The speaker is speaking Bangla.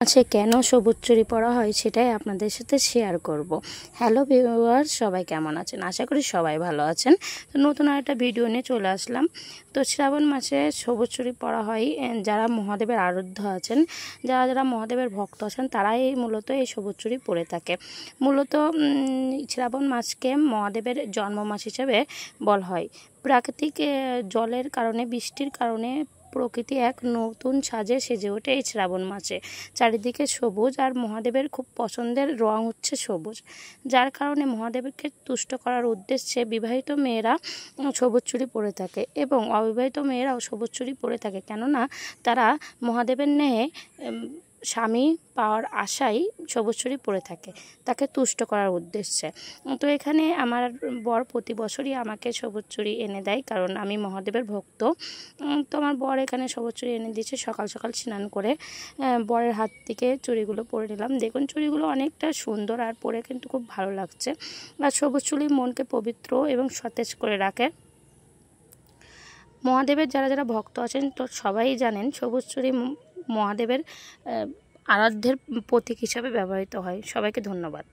আছে কেন সবুজ চুড়ি পরা হয় সেটাই আপনাদের সাথে শেয়ার করব। হ্যালো ভিউয়ার, সবাই কেমন আছেন? আশা করি সবাই ভালো আছেন। তো নতুন একটা ভিডিও নিয়ে চলে আসলাম। তো শ্রাবণ মাসে সবুজ চুড়ি পরা হয় যারা মহাদেবের আরাধ্য আছেন, যারা মহাদেবের ভক্ত আছেন, তারাই মূলত এই সবুজ চুড়ি পরে থাকে। মূলত শ্রাবণ মাসকে মহাদেবের জন্ম মাস হিসেবে বলা হয়। প্রাকৃতিক জলের কারণে, বৃষ্টির কারণে প্রকৃতি এক নতুন সাজে সেজে ওঠে এই শ্রাবণ মাসে। চারিদিকে সবুজ, আর মহাদেবের খুব পছন্দের রং হচ্ছে সবুজ, যার কারণে মহাদেবকে তুষ্ট করার উদ্দেশ্যে বিবাহিত মেয়েরা সবুজ চুড়ি পরে থাকে এবং অবিবাহিত মেয়েরাও সবুজ চুড়ি পরে থাকে, কেননা তারা মহাদেবের ন্যায় স্বামী পাওয়ার আশায় সবুজ চুড়ি পরে থাকে, তাকে তুষ্ট করার উদ্দেশ্যে। তো এখানে আমার বর প্রতি বছরই আমাকে সবুজ চুড়ি এনে দেয়, কারণ আমি মহাদেবের ভক্ত। তো আমার বর এখানে সবুজ চুড়ি এনে দিয়েছে। সকাল সকাল স্নান করে বরের হাত থেকে চুড়িগুলো পরে নিলাম। দেখুন চুড়িগুলো অনেকটা সুন্দর, আর পরে কিন্তু খুব ভালো লাগছে। আর সবুজ চুড়ি মনকে পবিত্র এবং সতেজ করে রাখে। মহাদেবের যারা ভক্ত আছেন তো সবাই জানেন সবুজ চুড়ি মহাদেবের আরাধ্যের প্রতীক হিসাবে ব্যবহৃত হয়। সবাইকে ধন্যবাদ।